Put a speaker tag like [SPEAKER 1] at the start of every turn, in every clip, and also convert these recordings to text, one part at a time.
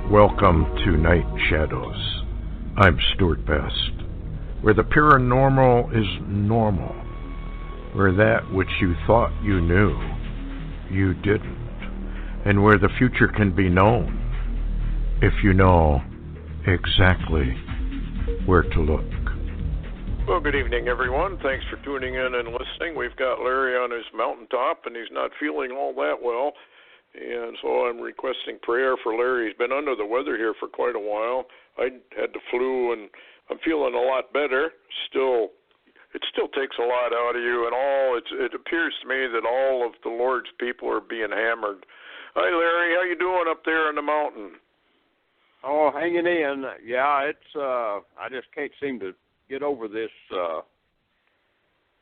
[SPEAKER 1] Welcome to Night Shadows. I'm Stewart Best, where the paranormal is normal, where that which you thought you knew, you didn't, and where the future can be known if you know exactly where to look.
[SPEAKER 2] Well, good evening, everyone. Thanks for tuning in and listening. We've got Larry on his mountaintop, and he's not feeling all that well. And so I'm requesting prayer for Larry. He's been under the weather here for quite a while. I had the flu, and I'm feeling a lot better. It still takes a lot out of you, and it appears to me that all of the Lord's people are being hammered. Hi, Larry. How you doing up there on the mountain?
[SPEAKER 3] Oh, hanging in. Yeah, it's I just can't seem to get over this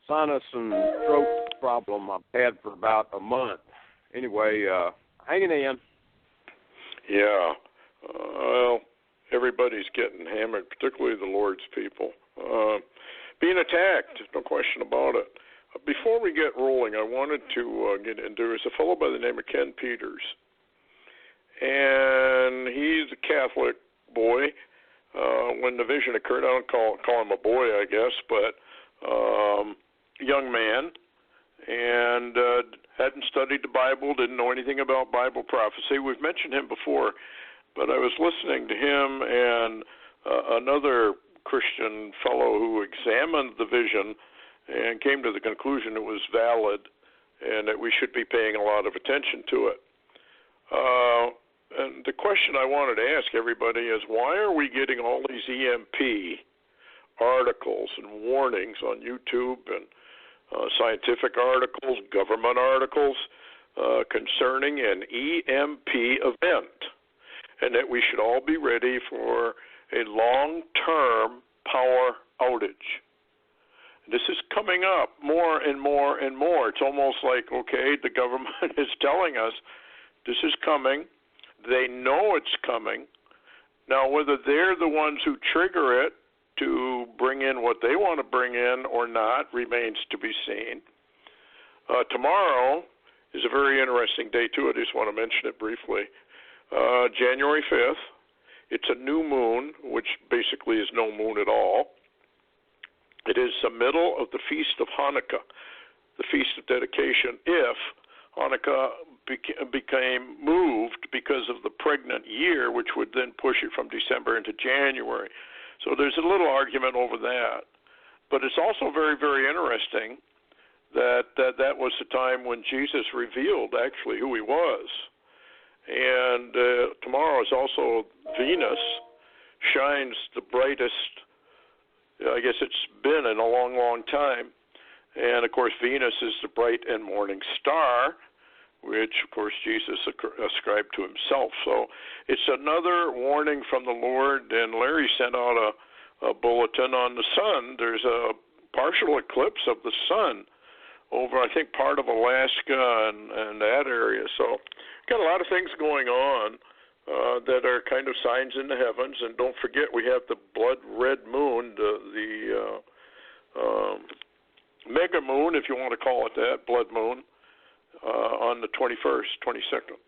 [SPEAKER 3] sinus and throat problem I've had for about a month. Anyway, hanging in.
[SPEAKER 2] Yeah. Well, everybody's getting hammered, particularly the Lord's people. Being attacked, no question about it. Before we get rolling, I wanted to get into, there's a fellow by the name of Ken Peters. And he's a Catholic boy. When the vision occurred, I don't call him a boy, I guess, but young man. And hadn't studied the Bible, didn't know anything about Bible prophecy. We've mentioned him before, but I was listening to him and another Christian fellow who examined the vision and came to the conclusion it was valid and that we should be paying a lot of attention to it. And the question I wanted to ask everybody is, why are we getting all these EMP articles and warnings on YouTube and scientific articles, government articles concerning an EMP event, and that we should all be ready for a long-term power outage? This is coming up more and more and more. It's almost like, okay, the government is telling us this is coming. They know it's coming. Now, whether they're the ones who trigger it to bring in what they want to bring in or not remains to be seen. Tomorrow is a very interesting day, too. I just want to mention it briefly. January 5th, it's a new moon, which basically is no moon at all. It is the middle of the Feast of Hanukkah, the Feast of Dedication, if Hanukkah became moved because of the pregnant year, which would then push it from December into January. So there's a little argument over that. But it's also very, very interesting that was the time when Jesus revealed actually who he was. And tomorrow is also Venus, shines the brightest, I guess it's been in a long, long time. And, of course, Venus is the bright and morning star, which, of course, Jesus ascribed to himself. So it's another warning from the Lord, and Larry sent out a bulletin on the sun. There's a partial eclipse of the sun over, I think, part of Alaska and that area. So got a lot of things going on that are kind of signs in the heavens. And don't forget, we have the blood red moon, the mega moon, if you want to call it that, blood moon, on the 21st, 22nd,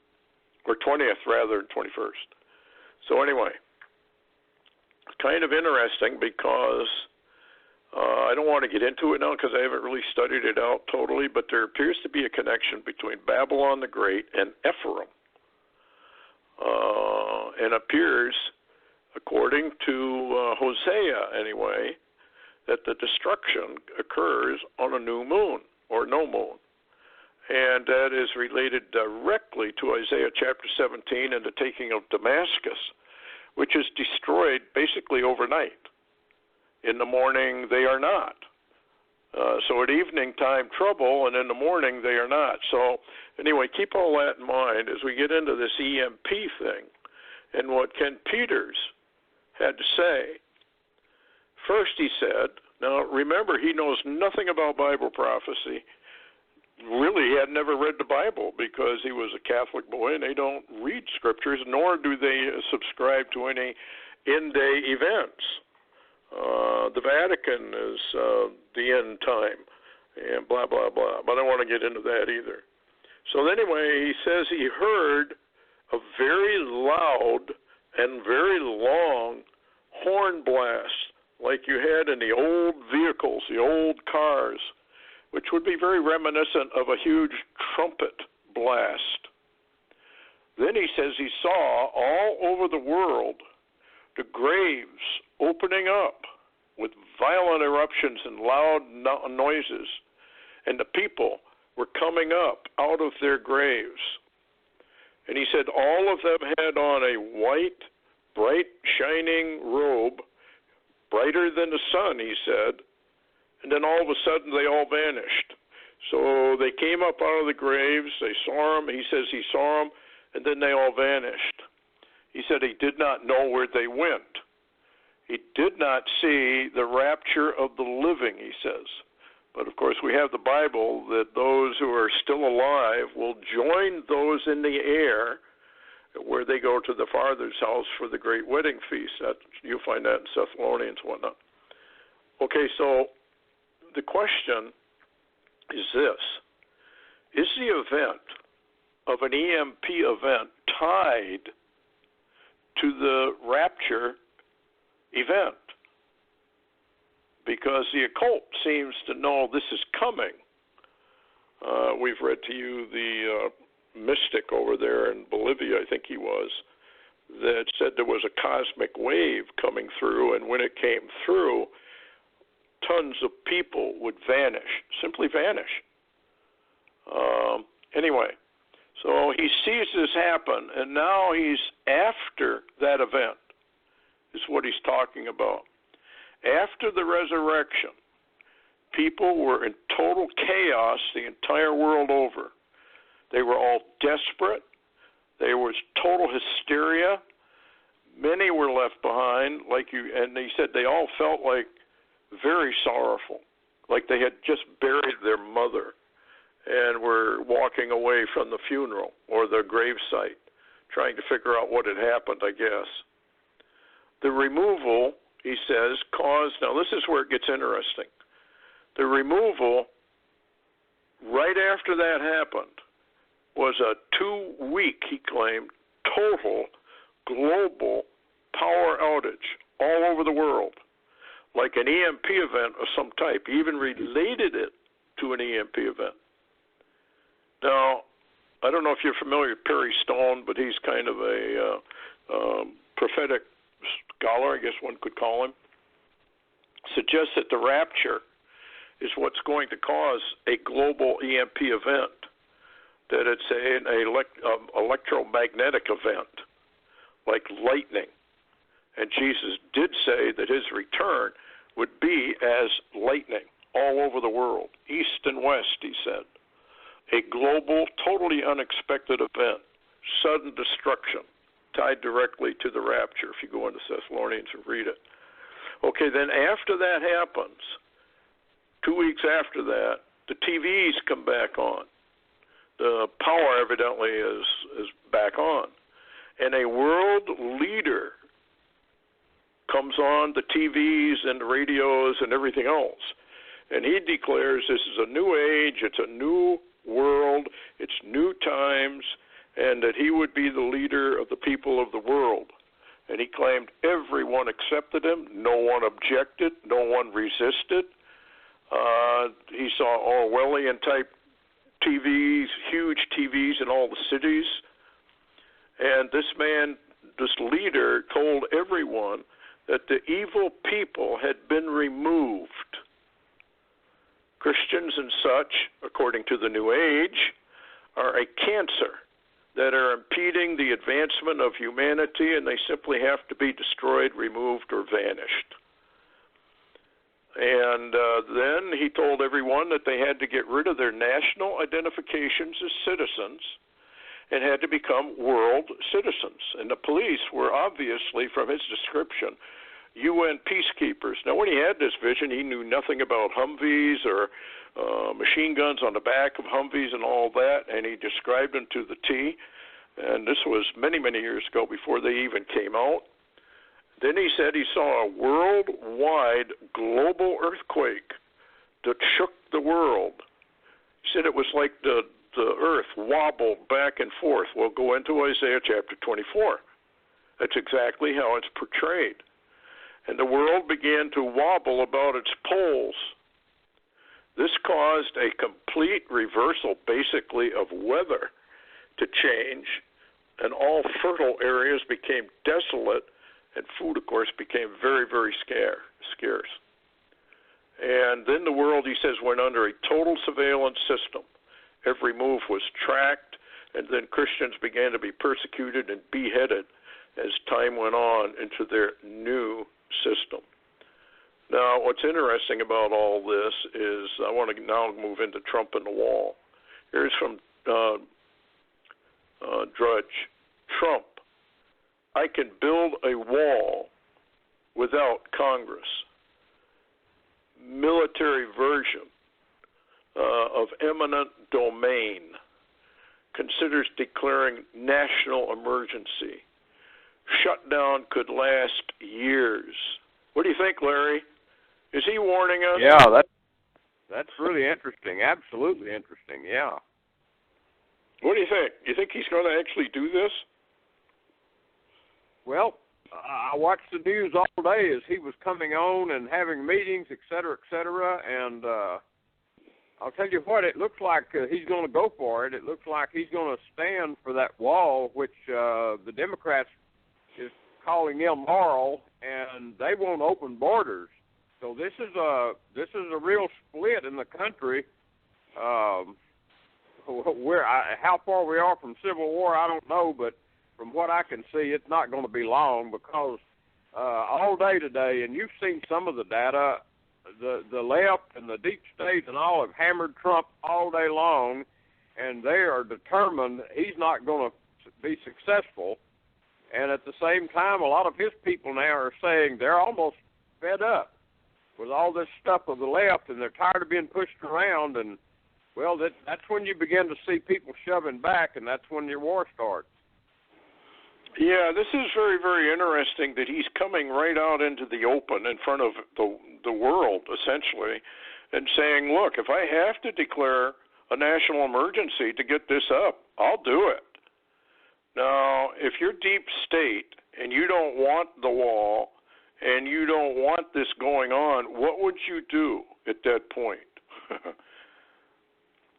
[SPEAKER 2] or 20th rather than 21st. So anyway, kind of interesting because I don't want to get into it now because I haven't really studied it out totally, but there appears to be a connection between Babylon the Great and Ephraim. And appears, according to Hosea anyway, that the destruction occurs on a new moon or no moon. And that is related directly to Isaiah chapter 17 and the taking of Damascus, which is destroyed basically overnight. In the morning, they are not. So at evening time, trouble, and in the morning, they are not. So anyway, keep all that in mind as we get into this EMP thing and what Ken Peters had to say. First, he said, now remember, he knows nothing about Bible prophecy. Really, he had never read the Bible because he was a Catholic boy, and they don't read scriptures, nor do they subscribe to any end-day events. The Vatican is the end time, and blah, blah, blah. But I don't want to get into that either. So anyway, he says he heard a very loud and very long horn blasts like you had in the old vehicles, the old cars, which would be very reminiscent of a huge trumpet blast. Then he says he saw all over the world the graves opening up with violent eruptions and loud noises, and the people were coming up out of their graves. And he said all of them had on a white, bright, shining robe, brighter than the sun, he said, and then all of a sudden they all vanished. So they came up out of the graves, they saw him, he says he saw them, and then they all vanished. He said he did not know where they went. He did not see the rapture of the living, he says. But, of course, we have the Bible that those who are still alive will join those in the air where they go to the Father's house for the great wedding feast. You'll find that in Thessalonians and whatnot. Okay, so the question is this. Is the event of an EMP event tied to the rapture event? Because the occult seems to know this is coming. We've read to you the mystic over there in Bolivia, I think he was, that said there was a cosmic wave coming through, and when it came through, tons of people would vanish, simply vanish. Anyway, so he sees this happen, and now he's after that event, is what he's talking about. After the resurrection, people were in total chaos the entire world over. They were all desperate. There was total hysteria. Many were left behind, and he said they all felt like very sorrowful, like they had just buried their mother and were walking away from the funeral or the gravesite, trying to figure out what had happened, I guess. The removal, he says, caused, now this is where it gets interesting. The removal, right after that happened, was a 2-week, he claimed, total global power outage all over the world, like an EMP event of some type. He even related it to an EMP event. Now, I don't know if you're familiar with Perry Stone, but he's kind of a prophetic scholar, I guess one could call him, suggests that the rapture is what's going to cause a global EMP event, that it's an electromagnetic event, like lightning. And Jesus did say that his return would be as lightning all over the world, east and west, he said. A global, totally unexpected event, sudden destruction, tied directly to the rapture, if you go into Thessalonians and read it. Okay, then after that happens, 2 weeks after that, the TVs come back on. The power evidently is back on. And a world leader comes on the TVs and the radios and everything else. And he declares this is a new age, it's a new world, it's new times, and that he would be the leader of the people of the world. And he claimed everyone accepted him, no one objected, no one resisted. He saw Orwellian-type TVs, huge TVs in all the cities. And this man, this leader, told everyone that the evil people had been removed. Christians and such, according to the New Age, are a cancer that are impeding the advancement of humanity, and they simply have to be destroyed, removed, or vanished. And then he told everyone that they had to get rid of their national identifications as citizens and had to become world citizens. And the police were obviously, from his description, UN peacekeepers. Now, when he had this vision, he knew nothing about Humvees or machine guns on the back of Humvees and all that, and he described them to the T. And this was many, many years ago before they even came out. Then he said he saw a worldwide global earthquake that shook the world. He said it was like the earth wobbled back and forth. We'll go into Isaiah chapter 24. That's exactly how it's portrayed. And the world began to wobble about its poles. This caused a complete reversal, basically, of weather to change, and all fertile areas became desolate, and food, of course, became very, very scarce. And then the world, he says, went under a total surveillance system. Every move was tracked, and then Christians began to be persecuted and beheaded as time went on into their new system. Now, what's interesting about all this is I want to now move into Trump and the wall. Here's from Drudge. Trump, I can build a wall without Congress. Military version of eminent domain. Considers declaring national emergency. Shutdown could last years. What do you think, Larry? Is he warning us?
[SPEAKER 3] Yeah, that's really interesting. Absolutely interesting, yeah.
[SPEAKER 2] What do you think? Do you think he's going to actually do this?
[SPEAKER 3] Well, I watched the news all day as he was coming on and having meetings, et cetera, and I'll tell you what, it looks like he's going to go for it. It looks like he's going to stand for that wall, which the Democrats is calling immoral, and they won't open borders. So this is a real split in the country. How far we are from civil war, I don't know, but from what I can see, it's not going to be long because all day today, and you've seen some of the data, the left and the deep state and all have hammered Trump all day long, and they are determined he's not going to be successful. And at the same time, a lot of his people now are saying they're almost fed up with all this stuff of the left, and they're tired of being pushed around. And, well, that's when you begin to see people shoving back, and that's when your war starts.
[SPEAKER 2] Yeah, this is very, very interesting that he's coming right out into the open in front of the world, essentially, and saying, look, if I have to declare a national emergency to get this up, I'll do it. Now, if you're deep state and you don't want the wall and you don't want this going on, what would you do at that point?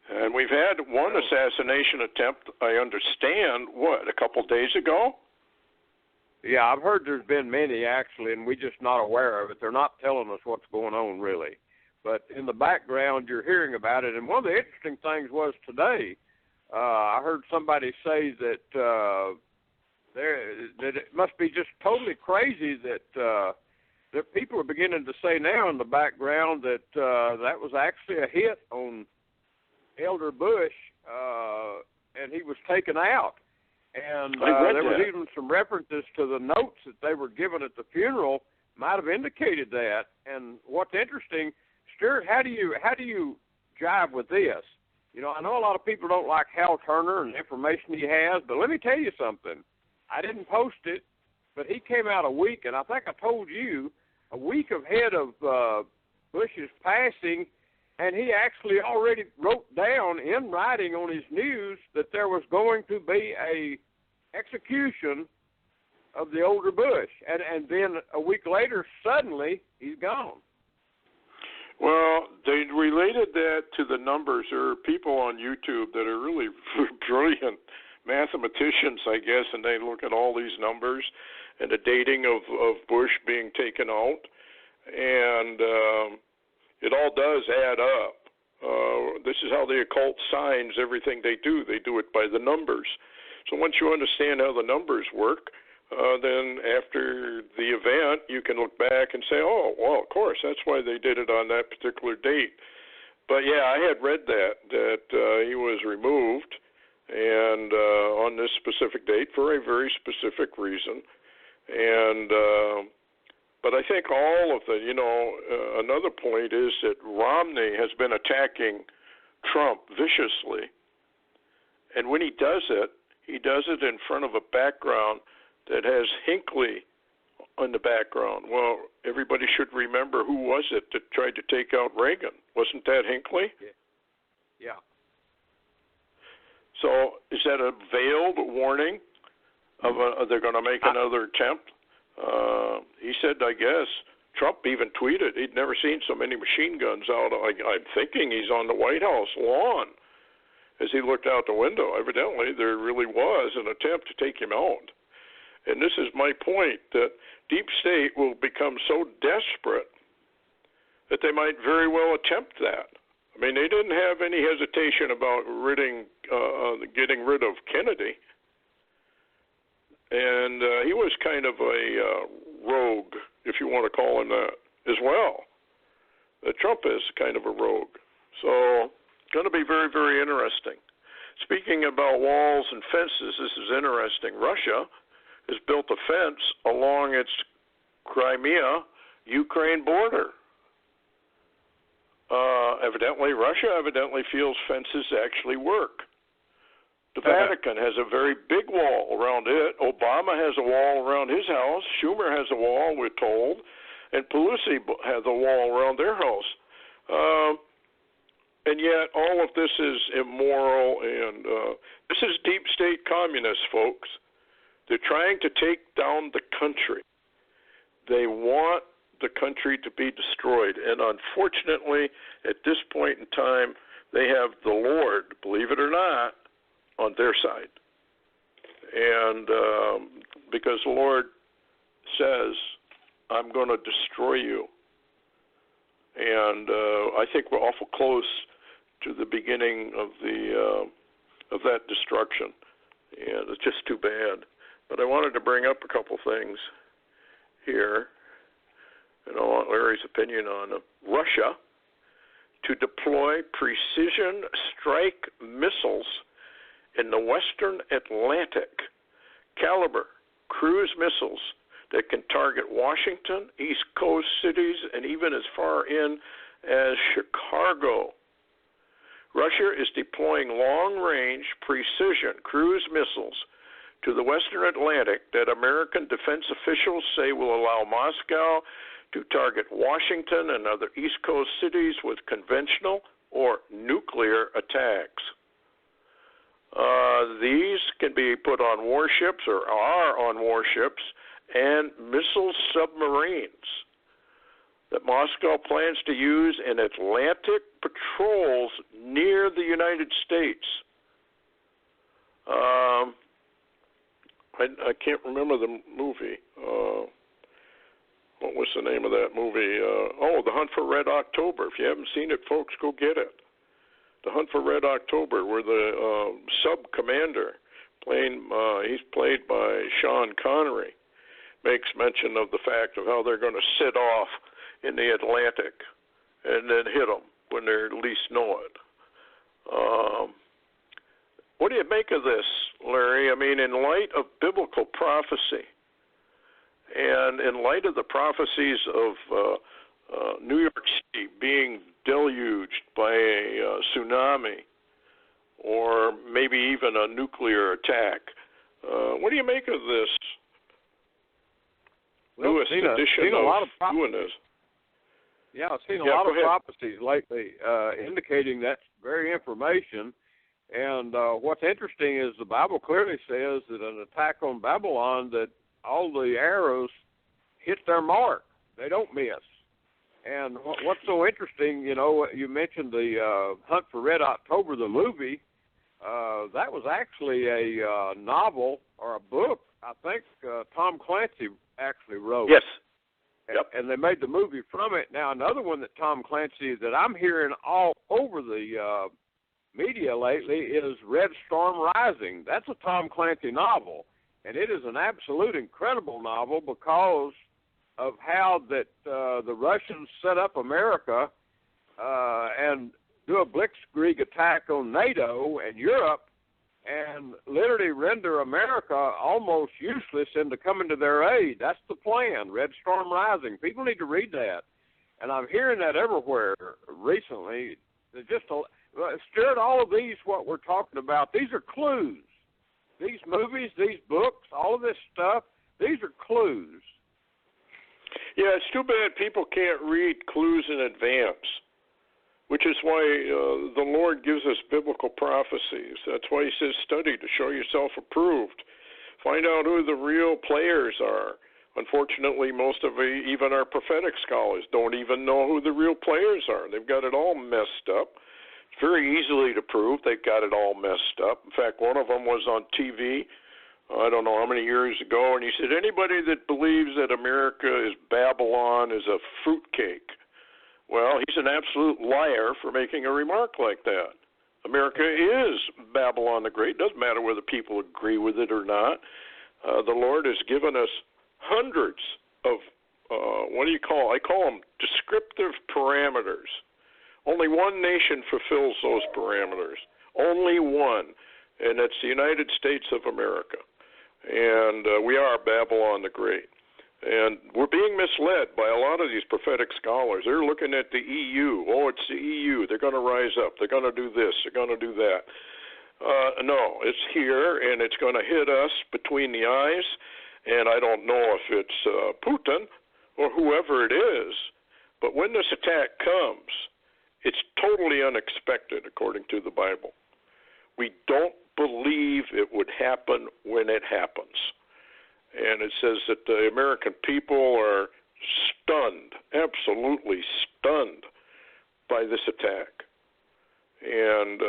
[SPEAKER 2] And we've had one assassination attempt, I understand, a couple days ago?
[SPEAKER 3] Yeah, I've heard there's been many, actually, and we're just not aware of it. They're not telling us what's going on, really. But in the background, you're hearing about it. And one of the interesting things was today, I heard somebody say that that it must be just totally crazy that people are beginning to say now in the background that that was actually a hit on Elder Bush, and he was taken out. And there was even some references to the notes that they were given at the funeral might have indicated that. And what's interesting, Stewart, how do you jive with this? You know, I know a lot of people don't like Hal Turner and the information he has, but let me tell you something. I didn't post it, but he came out a week, and I think I told you, a week ahead of Bush's passing, and he actually already wrote down in writing on his news that there was going to be a execution of the older Bush. And then a week later, suddenly, he's gone.
[SPEAKER 2] Well, they related that to the numbers. There are people on YouTube that are really brilliant mathematicians, I guess, and they look at all these numbers and the dating of Bush being taken out, and it all does add up. This is how the occult signs everything they do. They do it by the numbers. So once you understand how the numbers work, then after the event, you can look back and say, oh, well, of course, that's why they did it on that particular date. But, yeah, I had read that he was removed and on this specific date for a very specific reason. And but I think all of the, another point is that Romney has been attacking Trump viciously. And when he does it in front of a background that has Hinckley in the background. Well, everybody should remember who was it that tried to take out Reagan. Wasn't that Hinckley?
[SPEAKER 3] Yeah.
[SPEAKER 2] So is that a veiled warning they're going to make another attempt. He said, I guess, Trump even tweeted he'd never seen so many machine guns out. I'm thinking he's on the White House lawn as he looked out the window. Evidently, there really was an attempt to take him out. And this is my point, that deep state will become so desperate that they might very well attempt that. I mean, they didn't have any hesitation about getting rid of Kennedy. And he was kind of a rogue, if you want to call him that, as well. Trump is kind of a rogue. So it's going to be very, very interesting. Speaking about walls and fences, this is interesting. Russia has built a fence along its Crimea-Ukraine border. Russia evidently feels fences actually work. The Vatican has a very big wall around it. Obama has a wall around his house. Schumer has a wall, we're told. And Pelosi has a wall around their house. And yet all of this is immoral, and this is deep state communists, folks. They're trying to take down the country. They want the country to be destroyed. And unfortunately, at this point in time, they have the Lord, believe it or not, on their side. And because the Lord says, I'm going to destroy you. And I think we're awful close to the beginning of that destruction. And it's just too bad. But I wanted to bring up a couple things here, and I want Larry's opinion on them. Russia to deploy precision strike missiles in the western Atlantic, caliber cruise missiles that can target Washington, East Coast cities, and even as far in as Chicago. Russia is deploying long-range precision cruise missiles to the western Atlantic that American defense officials say will allow Moscow to target Washington and other East Coast cities with conventional or nuclear attacks. These can be put on warships or are on warships and missile submarines that Moscow plans to use in Atlantic patrols near the United States. I can't remember the movie. What was the name of that movie? The Hunt for Red October. If you haven't seen it, folks, go get it. The Hunt for Red October, where the sub-commander, he's played by Sean Connery, makes mention of the fact of how they're going to sit off in the Atlantic and then hit them when they least know it. What do you make of this, Larry? I mean, in light of biblical prophecy and in light of the prophecies of New York City being deluged by a tsunami or maybe even a nuclear attack, what do you make of this newest edition of doing this?
[SPEAKER 3] Yeah, I've seen a lot of prophecies lately indicating that very information. And what's interesting is the Bible clearly says that an attack on Babylon, that all the arrows hit their mark. They don't miss. And what's so interesting, you mentioned the Hunt for Red October, the movie. That was actually a novel or a book, I think Tom Clancy actually wrote.
[SPEAKER 2] Yes. Yep.
[SPEAKER 3] And they made the movie from it. Now, another one that Tom Clancy, that I'm hearing all over the media lately, is Red Storm Rising. That's a Tom Clancy novel, and it is an absolute incredible novel because of how that the Russians set up America and do a blitzkrieg attack on NATO and Europe and literally render America almost useless into coming to their aid. That's the plan, Red Storm Rising. People need to read that. And I'm hearing that everywhere recently. Stewart, all of these, what we're talking about, these are clues. These movies, these books, all of this stuff, these are clues.
[SPEAKER 2] Yeah, it's too bad people can't read clues in advance, which is why the Lord gives us biblical prophecies. That's why he says study to show yourself approved. Find out who the real players are. Unfortunately, most of even our prophetic scholars don't even know who the real players are. They've got it all messed up. It's very easily to prove they've got it all messed up. In fact, one of them was on TV, I don't know how many years ago, and he said, anybody that believes that America is Babylon is a fruitcake. Well, he's an absolute liar for making a remark like that. America is Babylon the Great. It doesn't matter whether people agree with it or not. The Lord has given us hundreds of, I call them descriptive parameters. Only one nation fulfills those parameters. Only one, and it's the United States of America. And we are Babylon the Great. And we're being misled by a lot of these prophetic scholars. They're looking at the EU. Oh, it's the EU. They're going to rise up. They're going to do this. They're going to do that. No, it's here, and it's going to hit us between the eyes. And I don't know if it's Putin or whoever it is, but when this attack comes, it's totally unexpected, according to the Bible. We don't believe it would happen when it happens. And it says that the American people are stunned, absolutely stunned by this attack. And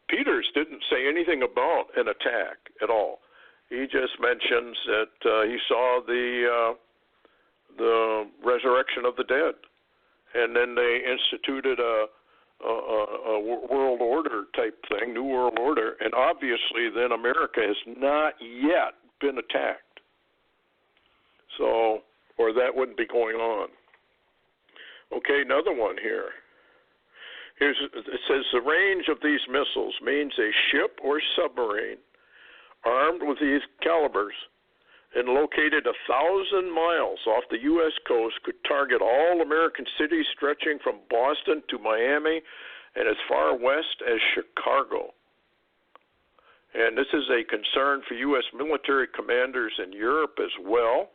[SPEAKER 2] Peters didn't say anything about an attack at all. He just mentions that he saw the resurrection of the dead, and then they instituted a world order type thing, new world order, and obviously then America has not yet been attacked. So, or that wouldn't be going on. Okay, another one here. It says the range of these missiles means a ship or submarine armed with these calibers and located 1,000 miles off the U.S. coast could target all American cities stretching from Boston to Miami and as far west as Chicago. And this is a concern for U.S. military commanders in Europe as well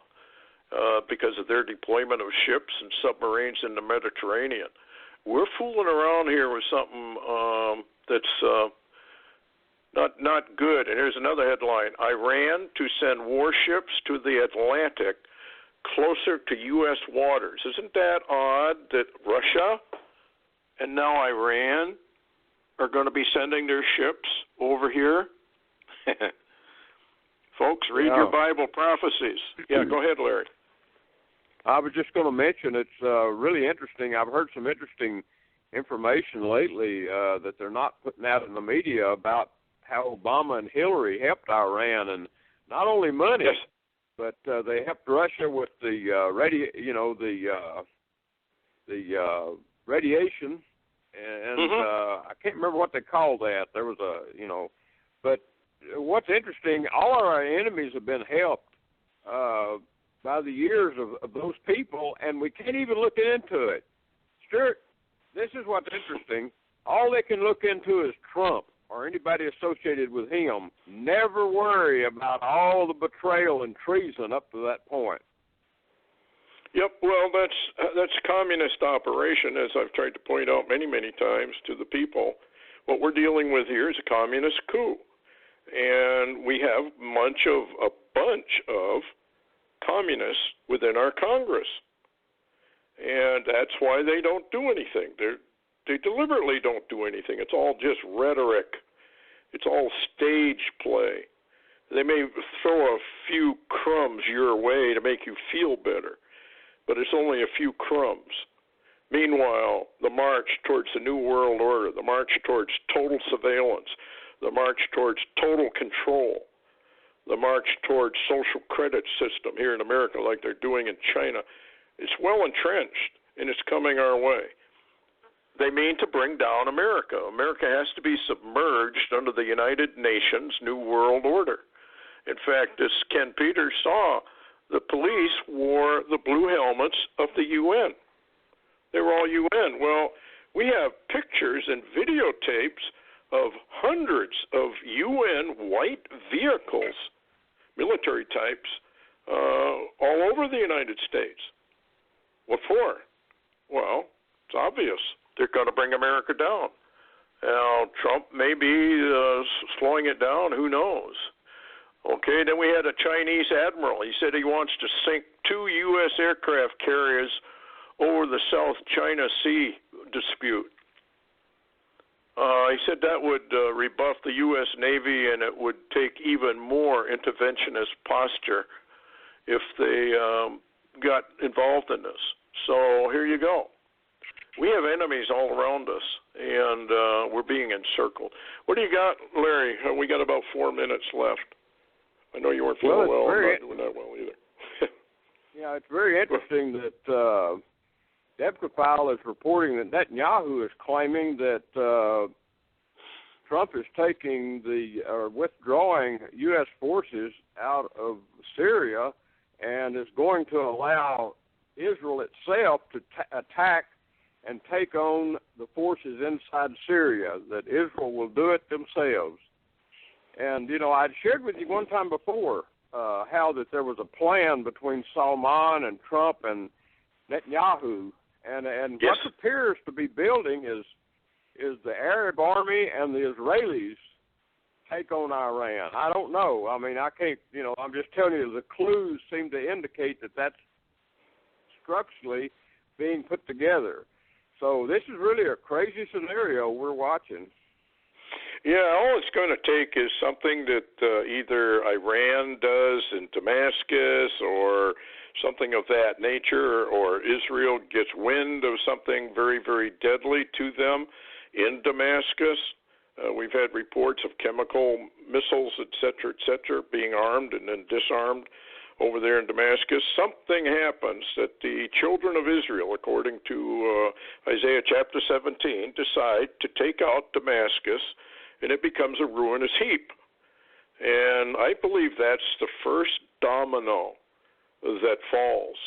[SPEAKER 2] because of their deployment of ships and submarines in the Mediterranean. We're fooling around here with something that's not good. And here's another headline. Iran to send warships to the Atlantic closer to U.S. waters. Isn't that odd that Russia and now Iran are going to be sending their ships over here? Folks, read your Bible prophecies. Yeah, go ahead, Larry.
[SPEAKER 3] I was just going to mention it's really interesting. I've heard some interesting information lately that they're not putting out in the media about how Obama and Hillary helped Iran, and not only money,
[SPEAKER 2] yes,
[SPEAKER 3] but they helped Russia with the radiation, and I can't remember what they called that. There was but what's interesting, all of our enemies have been helped by the years of those people, and we can't even look into it. Stewart, this is what's interesting. All they can look into is Trump or anybody associated with him. Never worry about all the betrayal and treason up to that point.
[SPEAKER 2] Yep, well, that's communist operation, as I've tried to point out many, many times to the people. What we're dealing with here is a communist coup. And we have a bunch of communists within our Congress. And that's why they don't do anything. They deliberately don't do anything. It's all just rhetoric. It's all stage play. They may throw a few crumbs your way to make you feel better, but it's only a few crumbs. Meanwhile, the march towards the New World Order, the march towards total surveillance, the march towards total control, the march towards social credit system here in America like they're doing in China, it's well entrenched, and it's coming our way. They mean to bring down America. America has to be submerged under the United Nations New World Order. In fact, as Ken Peters saw, the police wore the blue helmets of the UN. They were all UN. Well, we have pictures and videotapes of hundreds of UN white vehicles, military types, all over the United States. What for? Well, it's obvious. They're going to bring America down. Now, Trump may be slowing it down. Who knows? Okay, then we had a Chinese admiral. He said he wants to sink 2 U.S. aircraft carriers over the South China Sea dispute. He said that would rebuff the U.S. Navy, and it would take even more interventionist posture if they got involved in this. So here you go. We have enemies all around us, and we're being encircled. What do you got, Larry? We got about 4 minutes left. I know you weren't feeling well. I'm not doing that well either.
[SPEAKER 3] Yeah, it's very interesting that Debkafile is reporting that Netanyahu is claiming that Trump is taking withdrawing U.S. forces out of Syria and is going to allow Israel itself to attack and take on the forces inside Syria, that Israel will do it themselves. And, I'd shared with you one time before how that there was a plan between Salman and Trump and Netanyahu, and
[SPEAKER 2] yes.
[SPEAKER 3] What appears to be building is the Arab army and the Israelis take on Iran. I don't know. I mean, I can't, I'm just telling you, the clues seem to indicate that that's structurally being put together. So this is really a crazy scenario we're watching.
[SPEAKER 2] Yeah, all it's going to take is something that either Iran does in Damascus or something of that nature, or Israel gets wind of something very, very deadly to them in Damascus. We've had reports of chemical missiles, et cetera, being armed and then disarmed over there in Damascus. Something happens that the children of Israel, according to Isaiah chapter 17, decide to take out Damascus, and it becomes a ruinous heap. And I believe that's the first domino that falls.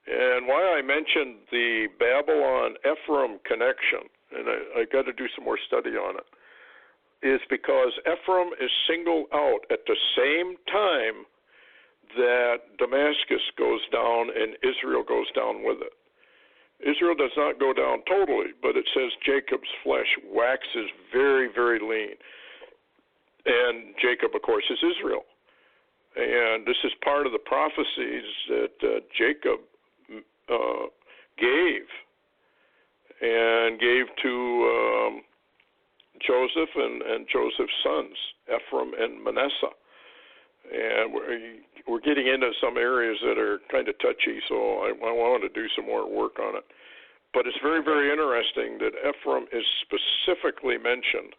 [SPEAKER 2] And why I mentioned the Babylon-Ephraim connection, and I got to do some more study on it, is because Ephraim is singled out at the same time that Damascus goes down and Israel goes down with it. Israel does not go down totally, but it says Jacob's flesh waxes very, very lean. And Jacob, of course, is Israel. And this is part of the prophecies that Jacob gave to Joseph and Joseph's sons, Ephraim and Manasseh. And we're getting into some areas that are kind of touchy, so I want to do some more work on it. But it's very, very interesting that Ephraim is specifically mentioned.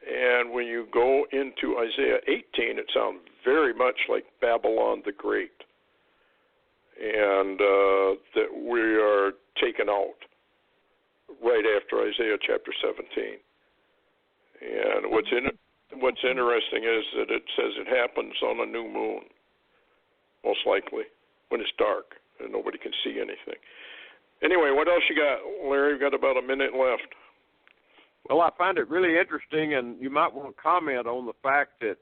[SPEAKER 2] And when you go into Isaiah 18, it sounds very much like Babylon the Great, and that we are taken out right after Isaiah chapter 17. And what's interesting is that it says it happens on a new moon, most likely, when it's dark and nobody can see anything. Anyway, what else you got, Larry? We've got about a minute left.
[SPEAKER 3] Well, I find it really interesting, and you might want to comment on the fact that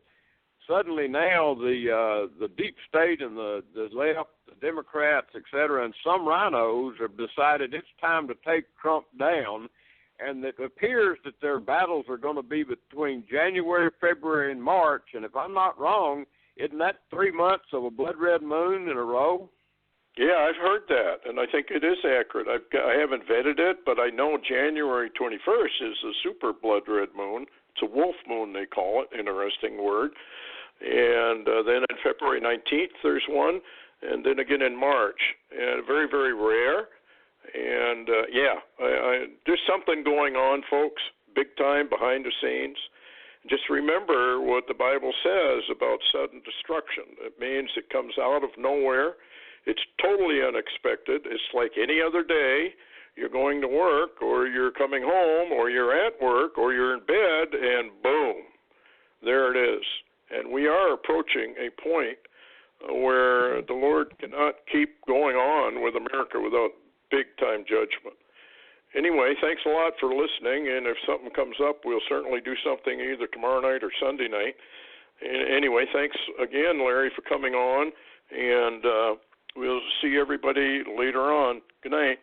[SPEAKER 3] suddenly now the deep state and the left, the Democrats, et cetera, and some rhinos have decided it's time to take Trump down, and it appears that their battles are going to be between January, February, and March. And if I'm not wrong, isn't that 3 months of a blood red moon in a row?
[SPEAKER 2] Yeah, I've heard that, and I think it is accurate. I haven't vetted it, but I know January 21st is a super blood red moon. It's a wolf moon, they call it. Interesting word. And then on February 19th, there's one, and then again in March. And very, very rare. And, there's something going on, folks, big time behind the scenes. Just remember what the Bible says about sudden destruction. It means it comes out of nowhere. It's totally unexpected. It's like any other day. You're going to work, or you're coming home, or you're at work, or you're in bed, and boom, there it is. And we are approaching a point where the Lord cannot keep going on with America without big-time judgment. Anyway, thanks a lot for listening, and if something comes up, we'll certainly do something either tomorrow night or Sunday night. And anyway, thanks again, Larry, for coming on, and we'll see everybody later on. Good night.